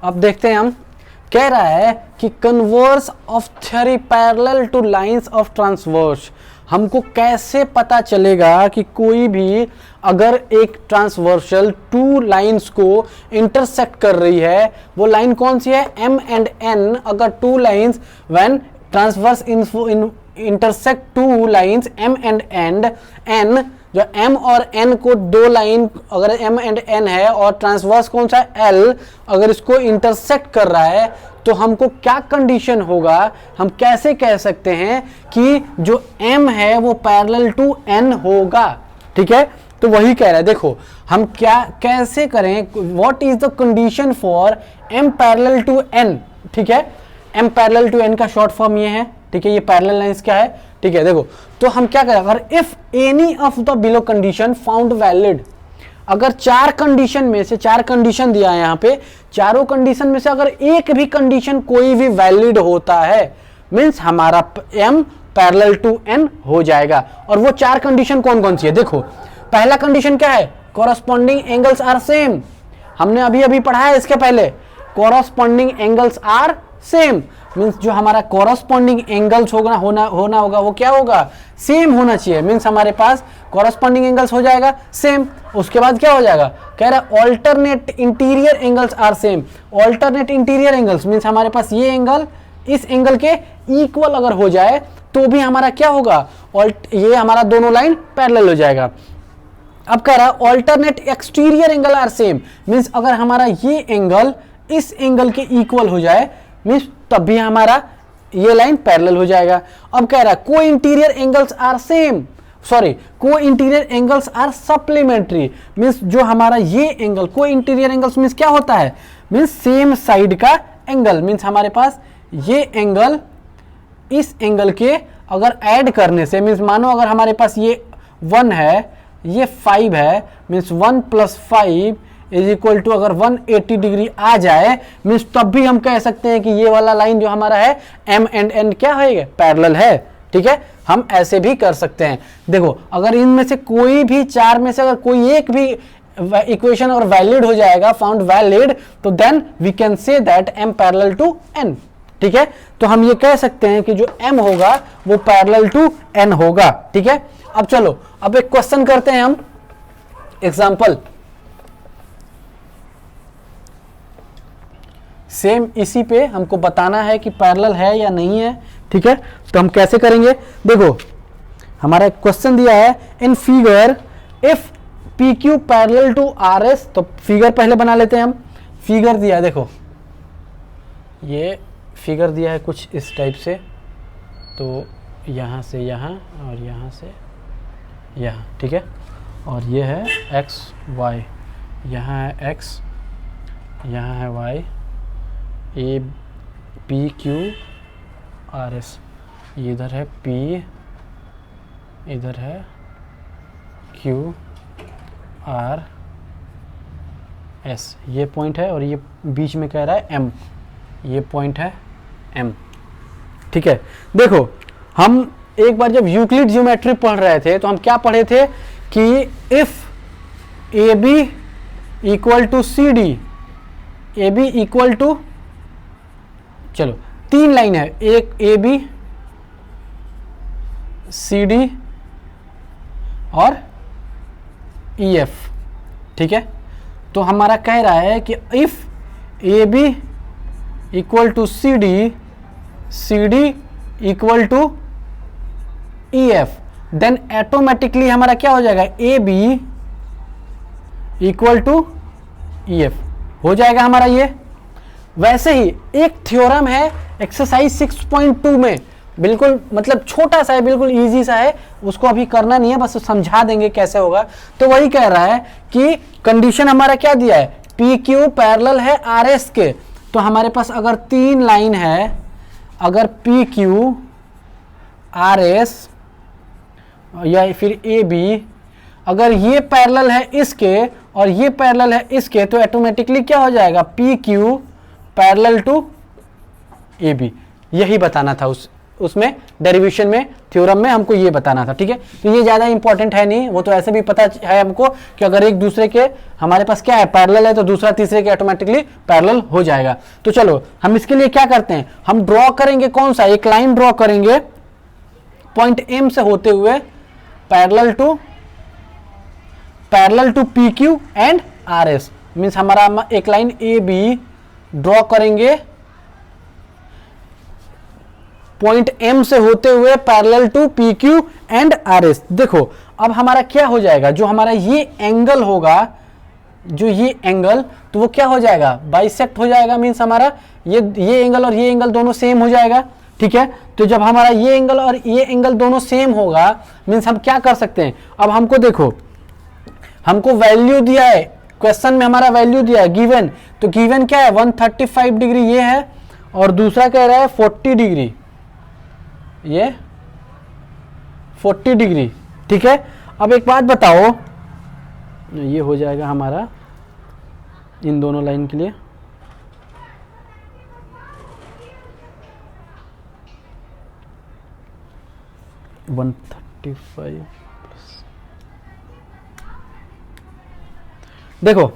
अब देखते हैं हम, कह रहा है कि converse of theory parallel two lines of transverse. हमको कैसे पता चलेगा कि कोई भी अगर एक ट्रांसवर्सल टू लाइंस को इंटरसेक्ट कर रही है, वो लाइन कौन सी है, M एंड N। अगर two lines when transverse intersect two lines M and N, जो M और N को दो लाइन अगर M एंड N है और ट्रांसवर्स कौन सा है L, अगर इसको इंटरसेक्ट कर रहा है तो हमको क्या कंडीशन होगा, हम कैसे कह सकते हैं कि जो M है वो पैरेलल टू N होगा। ठीक है, तो वही कह रहा है। देखो हम क्या कैसे करें, what is the condition for M parallel to N। ठीक है, M पैरेलल टू N का शॉर्ट फॉर्म ये है। ठीक है, ये पैरेलल लाइंस क्या है। ठीक है, देखो तो हम क्या करें, अगर if any of the below condition found valid, अगर चार कंडीशन में से, चार कंडीशन दिया है यहाँ पे, चारों कंडीशन में से अगर एक भी कंडीशन कोई भी वैलिड होता है, मींस हमारा M पैरेलल टू N हो जाएगा। और वो चार कंडीशन कौन कौन सी है, देखो पहला कंडीशन क्या है, कोरस्पॉन्डिंग एंगल्स आर सेम। हमने अभी अभी पढ़ा है इसके पहले, corresponding angles are same, means जो हमारा कोरस्पॉन्डिंग एंगल्स होना होगा वो क्या होगा, सेम होना चाहिए। मींस हमारे पास कोरस्पॉन्डिंग एंगल्स हो जाएगा सेम। उसके बाद क्या हो जाएगा, कह रहा है alternate interior angles are same. Alternate interior angles means हमारे पास ये एंगल इस एंगल के इक्वल अगर हो जाए तो भी हमारा क्या होगा, ये हमारा दोनों लाइन पैरेलल हो जाएगा। अब कह रहा है alternate exterior angle are same, means अगर हमारा ये एंगल इस एंगल के इक्वल हो जाए मींस तब भी हमारा ये लाइन पैरेलल हो जाएगा। अब कह रहा है co interior angles are same, sorry co interior angles are supplementary, means जो हमारा ये एंगल, को इंटीरियर एंगल्स मींस क्या होता है, मींस सेम साइड का एंगल। मींस हमारे पास ये एंगल इस एंगल के अगर ऐड करने से, मींस मानो अगर हमारे पास ये 1 है ये 5 है, मींस 1 + 5 इज इक्वल टू अगर 180 डिग्री आ जाए, मींस तब भी हम कह सकते हैं कि ये वाला लाइन जो हमारा है M एंड N क्या है, पैरेलल है। ठीक है, हम ऐसे भी कर सकते हैं। देखो अगर इनमें से कोई भी चार में से अगर कोई एक भी इक्वेशन और वैलिड हो जाएगा, फाउंड वैलिड, तो then we can say that M parallel to N। ठीक है, तो हम ये कह सकते हैं कि जो M होगा वो पैरेलल टू N होगा। ठीक है, अब चलो अब एक क्वेश्चन करते हैं हम, एग्जांपल सेम इसी पे हमको बताना है कि पैरेलल है या नहीं है। ठीक है, तो हम कैसे करेंगे, देखो हमारा एक क्वेश्चन दिया है in figure if PQ parallel to RS। तो फिगर पहले बना लेते हैं हम। फिगर दिया है, देखो ये फिगर दिया है कुछ इस टाइप से, तो यहाँ से यहाँ और यहाँ से यहाँ। ठीक है, और ये है x y, यहाँ है x, यहाँ है y, A P Q R S, ये इधर है P, इधर है Q R S, ये पॉइंट है और ये बीच में कह रहा है M, ये पॉइंट है M। ठीक है, देखो हम एक बार जब यूक्लिड ज्योमेट्री पढ़ रहे थे तो हम क्या पढ़े थे कि if AB equal to CD, AB equal to, चलो तीन लाइन है, एक AB CD और EF। ठीक है, तो हमारा कह रहा है कि if AB equal to CD, CD equal to EF, then automatically हमारा क्या हो जाएगा, AB इक्वल टू EF हो जाएगा हमारा ये। वैसे ही एक थ्योरम है एक्सरसाइज 6.2 में, बिल्कुल मतलब छोटा सा है, बिल्कुल इजी सा है, उसको अभी करना नहीं है, बस समझा देंगे कैसे होगा। तो वही कह रहा है कि कंडीशन हमारा क्या दिया है, PQ पैरेलल है RS के। तो हमारे पास अगर तीन लाइन है, अगर PQ RS या फिर AB, अगर ये पैरेलल है इसके और ये पैरेलल है इसके, तो ऑटोमेटिकली क्या हो जाएगा, PQ पैरेलल टू AB। यही बताना था उसमें डेरिवेशन में थ्योरम में हमको ये बताना था, ठीक है। तो ये ज़्यादा इंपॉर्टेंट है नहीं, वो तो ऐसे भी पता है हमको कि अगर एक दूसरे के हमारे पास क्या है पैरेलल है तो दूसरा तीसरे के ऑटोमेटिकली पैरेलल हो जाएगा। तो चलो हम इसके लिए क्या करते हैं, हम ड्रॉ करेंगे कौन सा, एक लाइन ड्रॉ करेंगे पॉइंट एम से होते हुए parallel to P Q and R S. Means हमारा एक लाइन ए बी ड्रॉ करेंगे पॉइंट एम से होते हुए parallel to P Q and R S. देखो अब हमारा क्या हो जाएगा, जो हमारा ये एंगल होगा, जो ये एंगल, तो वो क्या हो जाएगा, बाइसेक्ट हो जाएगा। मीन्स हमारा ये एंगल और ये एंगल दोनों सेम हो जाएगा, ठीक है। तो जब हमारा ये एंगल और ये एंगल दोनों सेम होगा, मीन्स हम क्या कर सकते हैं, अब हमको देखो, हमको वैल्यू दिया है, क्वेश्चन में हमारा वैल्यू दिया है गिवन, तो गिवन क्या है 135 डिग्री ये है, और दूसरा कह रहा है 40 डिग्री, ये 40 डिग्री, ठीक है। अब एक बात बताओ, ये हो जाएगा हमारा इन दोनों लाइन के लिए, वन 135। देखो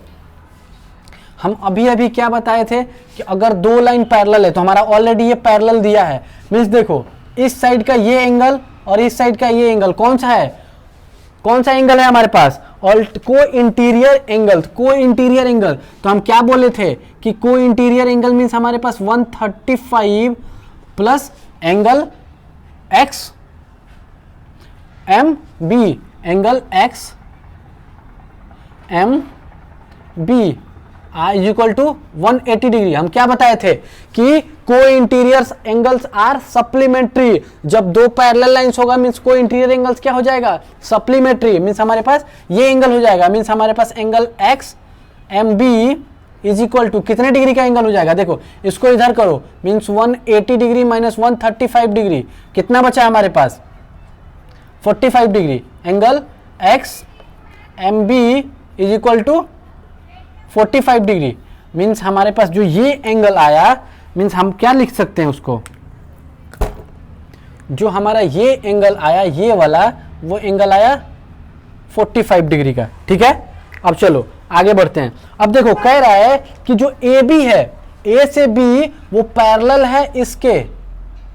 हम अभी अभी क्या बताए थे कि अगर दो लाइन पैरेलल है तो हमारा ऑलरेडी ये पैरेलल दिया है। मीन्स देखो इस साइड का ये एंगल और इस साइड का ये एंगल कौन सा है, कौन सा एंगल है हमारे पास, को इंटीरियर एंगल, को इंटीरियर एंगल। तो हम क्या बोले थे कि को इंटीरियर एंगल मीन्स हमारे पास 135 plus angle X M B, angle X M B is equal to 180 degree. हम क्या बताए थे कि को इंटीरियर एंगल्स आर सप्लीमेंट्री। जब दो पैरेलल लाइंस होगा मींस को इंटीरियर एंगल्स क्या हो जाएगा, सप्लीमेंट्री। मींस हमारे पास ये एंगल हो जाएगा, मींस हमारे पास angle X M B is equal to कितने डिग्री का एंगल हो जाएगा, देखो इसको इधर करो, मींस 180 डिग्री माइनस 135 डिग्री, कितना बचा हमारे पास 45 degree. Angle X M B is equal to 45 degree. Means हमारे पास जो ये एंगल आया, मीन्स हम क्या लिख सकते हैं उसको, जो हमारा ये एंगल आया ये वाला, वो एंगल आया 45 डिग्री का, ठीक है। अब चलो आगे बढ़ते हैं। अब देखो कह रहा है कि जो ए बी है, ए से बी वो पैरेलल है इसके,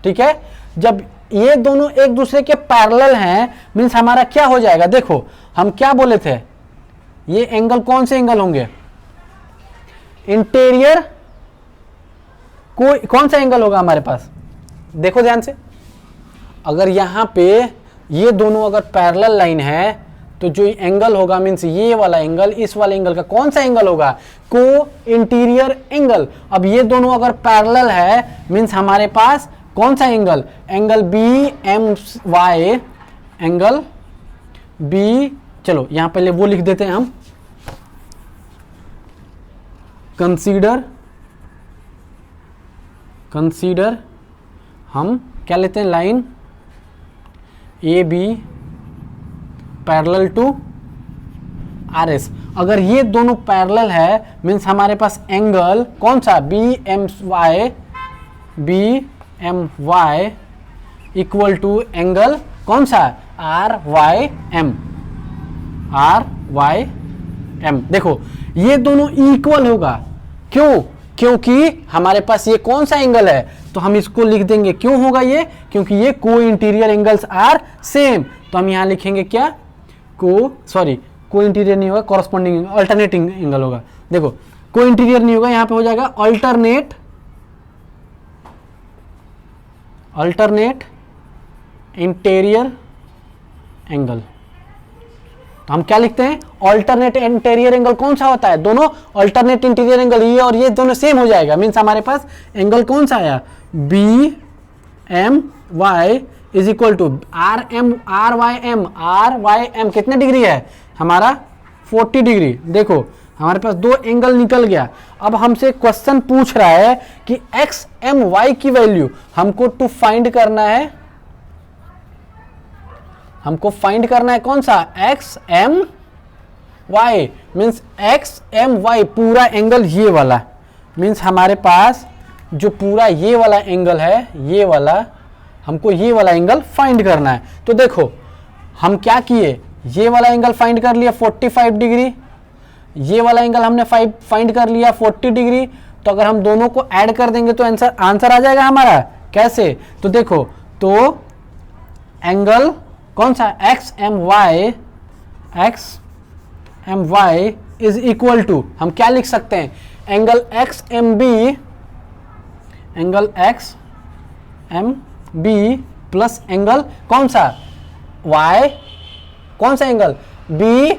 ठीक है। जब ये दोनों एक दूसरे के पैरेलल हैं मीन्स हमारा क्या हो जाएगा, देखो हम क्या बोले थे, ये एंगल कौन से एंगल होंगे, इंटीरियर, कौन सा एंगल होगा हमारे पास, देखो ध्यान से, अगर यहां पे ये दोनों अगर पैरेलल लाइन है तो जो एंगल होगा मीन्स ये वाला एंगल इस वाले एंगल का कौन सा एंगल होगा, को इंटीरियर एंगल। अब ये दोनों अगर पैरेलल है मीन्स हमारे पास कौन सा angle, angle B M Y, angle B, चलो यहां पहले वो लिख देते हैं हम, कंसीडर हम क्या लेते हैं, line A B parallel to R S. अगर ये दोनों पैरेलल है मीन्स हमारे पास एंगल कौन सा, B M Y equal to angle कौन सा, आर वाई एम। देखो ये दोनों इक्वल होगा, क्यों, क्योंकि हमारे पास ये कौन सा एंगल है, तो हम इसको लिख देंगे, क्यों होगा ये, क्योंकि ये को इंटीरियर एंगल्स आर सेम। तो हम यहां लिखेंगे क्या, को इंटीरियर नहीं होगा, कॉरस्पॉन्डिंग अल्टरनेटिंग एंगल होगा। देखो को इंटीरियर नहीं होगा, यहां पे हो जाएगा अल्टरनेट इंटीरियर एंगल। तो हम क्या लिखते हैं, अल्टरनेट इंटीरियर एंगल कौन सा होता है, दोनों अल्टरनेट इंटीरियर एंगल ये और ये दोनों सेम हो जाएगा। मीन्स हमारे पास एंगल कौन सा आया, B M Y is equal to R Y M कितने डिग्री है हमारा 40 डिग्री। देखो हमारे पास दो एंगल निकल गया। अब हमसे क्वेश्चन पूछ रहा है कि एक्स एम वाई की वैल्यू हमको फाइंड करना है कौन सा, X M Y. Means X M Y पूरा एंगल ये वाला, मीन्स हमारे पास जो पूरा ये वाला एंगल है, ये वाला हमको ये वाला एंगल फाइंड करना है। तो देखो हम क्या किए, ये वाला एंगल फाइंड कर लिया 45 डिग्री, ये वाला एंगल हमने फाइंड कर लिया 40 डिग्री। तो अगर हम दोनों को ऐड कर देंगे तो आंसर आ जाएगा हमारा। कैसे, तो देखो, तो एंगल कौन सा, X M Y is equal to, हम क्या लिख सकते हैं, angle X M B plus angle कौन सा, वाई, कौन सा एंगल, बी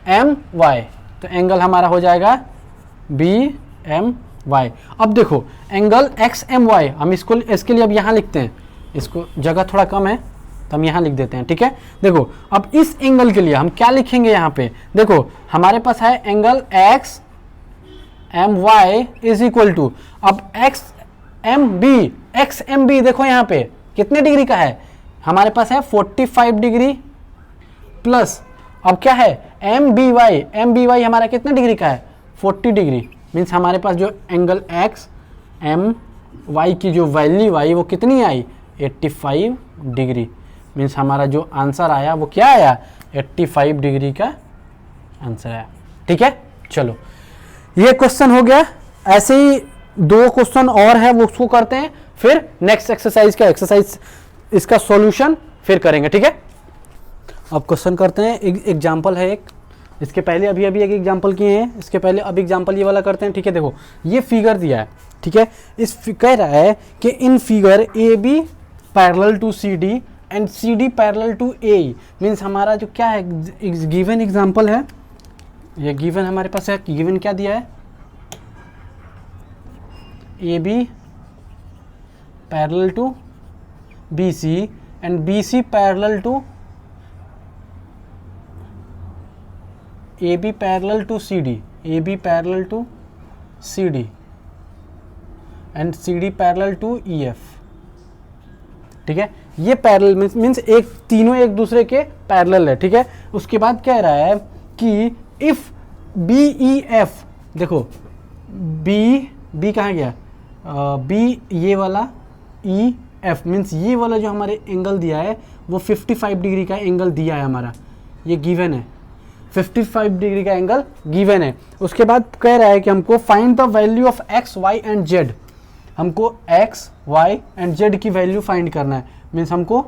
एम वाई। तो एंगल हमारा हो जाएगा बी एम वाई। अब देखो एंगल एक्स एम वाई, हम इसके लिए अब यहाँ लिखते हैं, इसको जगह थोड़ा कम है तो हम यहाँ लिख देते हैं, ठीक है। देखो अब इस एंगल के लिए हम क्या लिखेंगे यहाँ पे, देखो हमारे पास है angle X M Y is equal to, अब एक्स एम बी देखो यहाँ पे कितने डिग्री का है, हमारे पास है 45 डिग्री प्लस, अब क्या है एम बी वाई हमारा कितने डिग्री का है 40 डिग्री। मीन्स हमारे पास जो एंगल एक्स एम वाई की जो वैल्यू आई वो कितनी आई 85 डिग्री। मीन्स हमारा जो आंसर आया वो क्या आया 85 डिग्री का आंसर आया, ठीक है। चलो ये क्वेश्चन हो गया। ऐसे ही 2 क्वेश्चन और है वो उसको करते हैं, फिर नेक्स्ट एक्सरसाइज इसका सॉल्यूशन फिर करेंगे, ठीक है। अब क्वेश्चन करते हैं, एग्जाम्पल है एक, इसके पहले अभी एक एग्जाम्पल किए हैं, इसके पहले अब एग्जाम्पल ये वाला करते हैं, ठीक है। देखो ये फिगर दिया है, ठीक है, कह रहा है कि in figure A B parallel to C D and C D parallel to A, means हमारा जो क्या है गिवन एग्जाम्पल है, ये गिवन हमारे पास है, गिवन क्या दिया है, A B parallel to B C and B C parallel to AB parallel to CD, AB parallel to CD and CD parallel to EF, ठीक है। ये पैरेलल मीन्स तीनों एक दूसरे के पैरेलल है, ठीक है। उसके बाद कह रहा है कि इफ BEF, देखो B कहाँ गया, B ये वाला, EF मीन्स ये वाला जो हमारे एंगल दिया है वो 55 डिग्री का एंगल दिया है हमारा, ये गिवन है 55 डिग्री का एंगल गिवन है। उसके बाद कह रहा है कि हमको find the value of X Y and Z, हमको एक्स वाई एंड जेड की वैल्यू फाइंड करना है, मीन्स हमको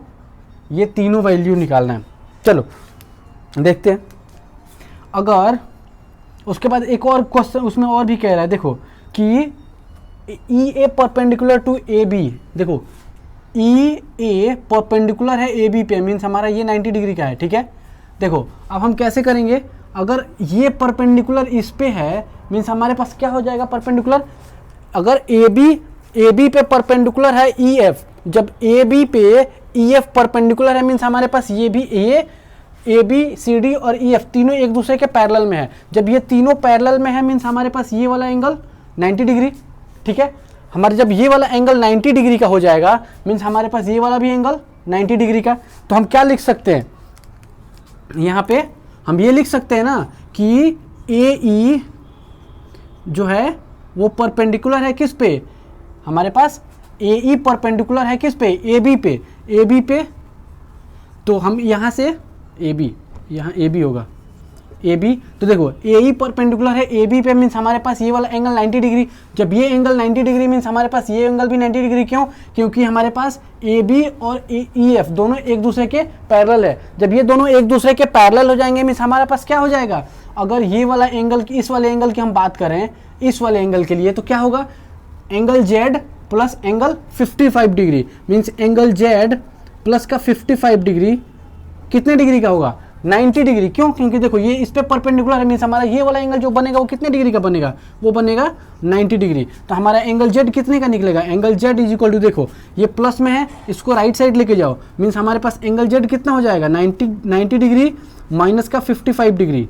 ये तीनों वैल्यू निकालना है। चलो देखते हैं। अगर उसके बाद एक और क्वेश्चन उसमें और भी कह रहा है, देखो कि ई ए परपेंडिकुलर टू ए बी, देखो ई ए परपेंडिकुलर है ए बी पे, मीन्स हमारा ये 90 डिग्री का है, ठीक है। देखो अब हम कैसे करेंगे, अगर ये परपेंडिकुलर इस पे है मीन्स हमारे पास क्या हो जाएगा परपेंडिकुलर, अगर ए बी पे परपेंडिकुलर है ई एफ, जब ए बी पे ई एफ परपेंडिकुलर है मीन्स हमारे पास ये भी ए बी सी डी और ई एफ तीनों एक दूसरे के पैरेलल में है। जब ये तीनों पैरेलल में है मीन्स हमारे पास ये वाला एंगल 90 डिग्री, ठीक है। हमारे जब ये वाला एंगल 90 डिग्री का हो जाएगा मीन्स हमारे पास ये वाला भी एंगल 90 डिग्री का। तो हम क्या लिख सकते हैं, यहाँ पे हम ये लिख सकते हैं ना कि ए ई जो है वो परपेंडिकुलर है किस पे, हमारे पास ए ई परपेंडिकुलर है किस पे, ए बी पे। तो हम यहाँ से ए बी, यहाँ ए बी होगा ए बी, तो देखो ए ई परपेंडिकुलर है ए बी पे मीन्स हमारे पास ये वाला एंगल 90 डिग्री, जब ये एंगल 90 डिग्री मीन्स हमारे पास ये एंगल भी 90 डिग्री, क्यों, क्योंकि हमारे पास ए बी और ई एफ दोनों एक दूसरे के पैरेलल है। जब ये दोनों एक दूसरे के पैरेलल हो जाएंगे मीन्स हमारे पास क्या हो जाएगा, अगर ये वाला एंगल की इस वाले एंगल की हम बात करें, इस वाले एंगल के लिए तो क्या होगा, angle Z plus angle 55 degree, means angle Z plus का 55 डिग्री कितने डिग्री का होगा 90 डिग्री, क्यों, क्योंकि देखो ये इस पे परपेंडिकुलर है मीन्स हमारा ये वाला एंगल जो बनेगा वो कितने डिग्री का बनेगा, वो बनेगा 90 डिग्री। तो हमारा एंगल जेड कितने का निकलेगा, angle Z is equal to, देखो ये प्लस में है इसको राइट साइड लेके जाओ मीन्स हमारे पास एंगल जेड कितना हो जाएगा 90 डिग्री माइनस का 55 डिग्री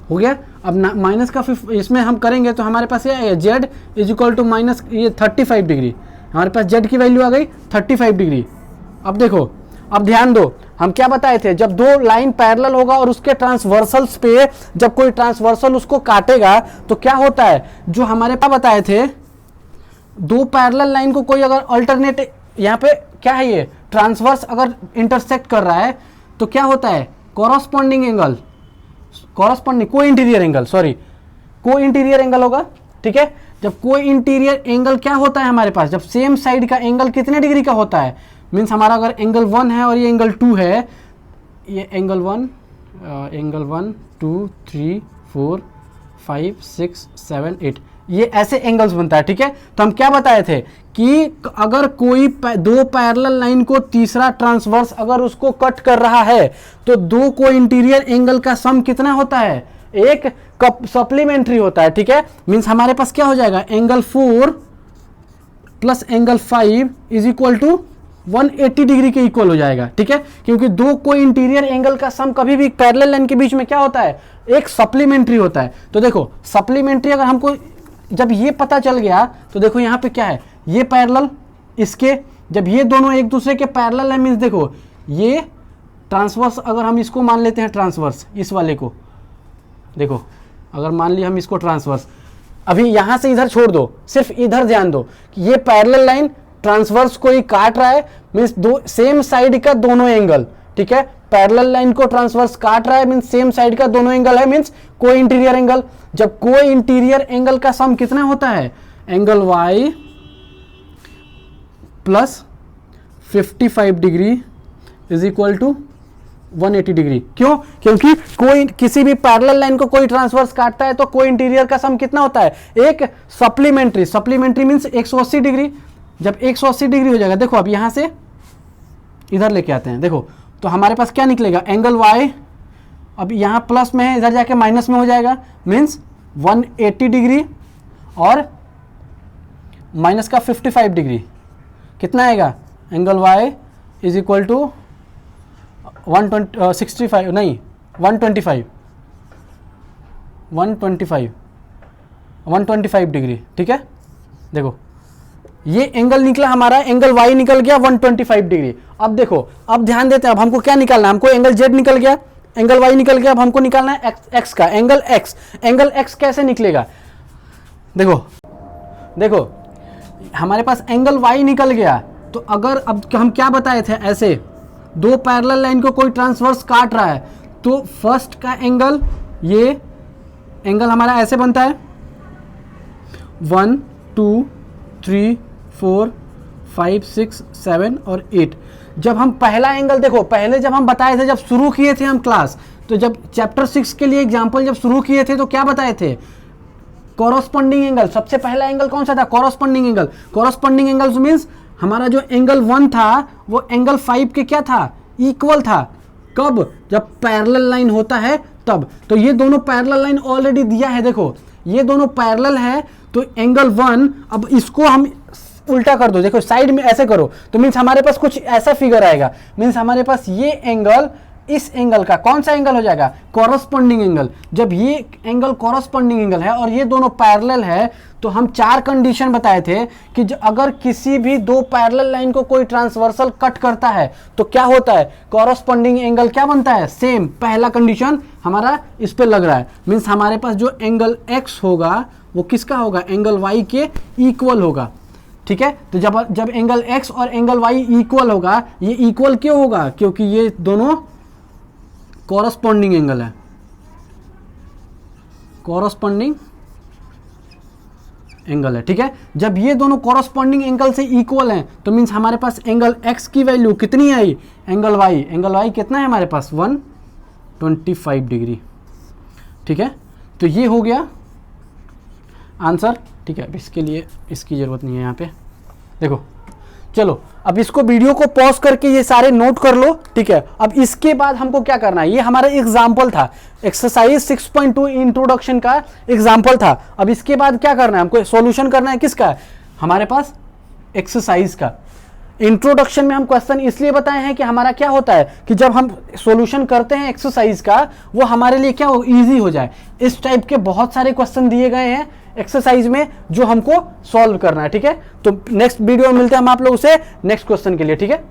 हो गया। अब माइनस का इसमें हम करेंगे तो हमारे पास ये आएगा Z is equal to minus ये 35 डिग्री, हमारे पास जेड की वैल्यू आ गई 35 डिग्री। अब देखो, अब ध्यान दो, हम क्या बताए थे, जब दो लाइन पैरेलल होगा और उसके ट्रांसवर्सल्स पे जब कोई ट्रांसवर्सल उसको काटेगा तो क्या होता है, जो हमारे पास बताए थे दो पैरेलल लाइन को कोई अगर अल्टरनेट यहाँ पे क्या है ये, ट्रांसवर्स अगर इंटरसेक्ट कर रहा है तो क्या होता है, कॉरस्पॉन्डिंग एंगल, कॉरस्पॉन्डिंग को interior angle, sorry co interior angle होगा, ठीक है। जब को इंटीरियर एंगल क्या होता है हमारे पास, जब सेम साइड का एंगल कितने डिग्री का होता है, मीन्स हमारा अगर एंगल 1 है और ये एंगल 2 है, ये एंगल 1 2 3 4 5 6 7 8 ये ऐसे एंगल्स बनता है, ठीक है। तो हम क्या बताए थे कि अगर कोई दो पैरेलल लाइन को तीसरा ट्रांसवर्स अगर उसको कट कर रहा है तो दो को इंटीरियर एंगल का सम कितना होता है, एक कप सप्लीमेंट्री होता है, ठीक है। मींस हमारे पास क्या हो जाएगा, angle 4 plus angle 5 is equal to 180 degree के इक्वल हो जाएगा, ठीक है। क्योंकि दो को इंटीरियर एंगल का सम कभी भी पैरेलल लाइन के बीच में क्या होता है, एक सप्लीमेंट्री होता है। तो देखो सप्लीमेंट्री अगर हमको जब ये पता चल गया तो देखो यहाँ पे क्या है, ये पैरेलल इसके, जब ये दोनों एक दूसरे के पैरेलल है मीन्स देखो ये ट्रांसवर्स, अगर हम इसको मान लेते हैं ट्रांसवर्स, इस वाले को देखो अगर मान लिया हम इसको ट्रांसवर्स, अभी यहां से इधर छोड़ दो, सिर्फ इधर ध्यान दो कि ये पैरेलल लाइन ट्रांसवर्स को ही काट रहा है, मीन्स दो सेम साइड का दोनों एंगल, ठीक है। पैरेलल लाइन को ट्रांसवर्स काट रहा है मीन्स सेम साइड का दोनों एंगल है, मीन्स को इंटीरियर एंगल। जब को इंटीरियर एंगल का सम कितना होता है, angle y plus 55 degree is equal to 180 degree. क्यों, क्योंकि कोई किसी भी पैरेलल लाइन को कोई ट्रांसवर्स काटता है तो को इंटीरियर का सम कितना होता है, एक सप्लीमेंट्री, सप्लीमेंट्री मीन्स 180 डिग्री। जब 180 डिग्री हो जाएगा, देखो अब यहां से इधर लेके आते हैं, देखो तो हमारे पास क्या निकलेगा, एंगल y अब यहां प्लस में है, इधर जाके माइनस में हो जाएगा, मीन्स 180 डिग्री और माइनस का 55 डिग्री कितना आएगा, angle y is equal to 125 नहीं 125 डिग्री, ठीक है। देखो ये एंगल निकला हमारा, एंगल y निकल गया 125 डिग्री। अब देखो अब ध्यान देते हैं, अब हमको क्या निकालना है, हमको एंगल z निकल गया, एंगल y निकल गया, अब हमको निकालना है x का, एंगल x। एंगल x कैसे निकलेगा, देखो देखो हमारे पास एंगल y निकल गया, तो अगर अब हम क्या बताए थे, ऐसे दो पैरेलल लाइन को कोई ट्रांसवर्स काट रहा है तो फर्स्ट का एंगल, ये एंगल हमारा ऐसे बनता है 1 2 3 4 5 6 7 और 8। जब हम पहला एंगल देखो, पहले जब हम बताए थे, जब शुरू किए थे हम क्लास, तो जब चैप्टर 6 के लिए एग्जाम्पल जब शुरू किए थे तो क्या बताए थे, कॉरस्पॉन्डिंग एंगल। सबसे पहला एंगल कौन सा था, corresponding angle. Corresponding angle means हमारा जो एंगल 1 था वो एंगल 5 के क्या था, इक्वल था। कब, जब पैरेलल लाइन होता है तब। तो ये दोनों पैरेलल लाइन ऑलरेडी दिया है, देखो ये दोनों पैरेलल है, तो एंगल 1, अब इसको हम उल्टा कर दो, देखो साइड में ऐसे करो तो मीन्स हमारे पास कुछ ऐसा फिगर आएगा, मीन्स हमारे पास ये एंगल इस एंगल का कौन सा एंगल हो जाएगा, कॉरस्पॉन्डिंग एंगल। जब ये एंगल कॉरस्पॉन्डिंग एंगल है और ये दोनों पैरेलल है तो हम 4 कंडीशन बताए थे कि अगर किसी भी दो पैरेलल लाइन को कोई ट्रांसवर्सल कट करता है तो क्या होता है, कॉरस्पॉन्डिंग एंगल क्या बनता है, सेम। पहला कंडीशन हमारा इस पे लग रहा है, मीन्स हमारे पास जो एंगल x होगा वो किसका होगा, एंगल y के इक्वल होगा, ठीक है। तो जब एंगल x और एंगल y इक्वल होगा, ये इक्वल क्यों होगा, क्योंकि ये दोनों कॉरस्पॉन्डिंग एंगल है, कॉरस्पॉन्डिंग एंगल है, ठीक है। जब ये दोनों कॉरस्पॉन्डिंग एंगल से इक्वल हैं तो मींस हमारे पास एंगल x की वैल्यू कितनी आई, एंगल y कितना है हमारे पास 125 डिग्री, ठीक है। तो ये हो गया आंसर, ठीक है। अब इसके लिए इसकी ज़रूरत नहीं है यहाँ पे, देखो चलो अब इसको वीडियो को पॉज करके ये सारे नोट कर लो, ठीक है। अब इसके बाद हमको क्या करना है, ये हमारा एग्जाम्पल था, एक्सरसाइज 6.2 इंट्रोडक्शन का एग्जाम्पल था। अब इसके बाद क्या करना है, हमको सॉल्यूशन करना है किसका, हमारे पास एक्सरसाइज का। इंट्रोडक्शन में हम क्वेश्चन इसलिए बताए हैं कि हमारा क्या होता है कि जब हम सॉल्यूशन करते हैं एक्सरसाइज का वो हमारे लिए क्या हो, ईजी हो जाए। इस टाइप के बहुत सारे क्वेश्चन दिए गए हैं एक्सरसाइज में जो हमको सॉल्व करना है, ठीक है। तो नेक्स्ट वीडियो में मिलते हैं हम आप लोग से नेक्स्ट क्वेश्चन के लिए, ठीक है।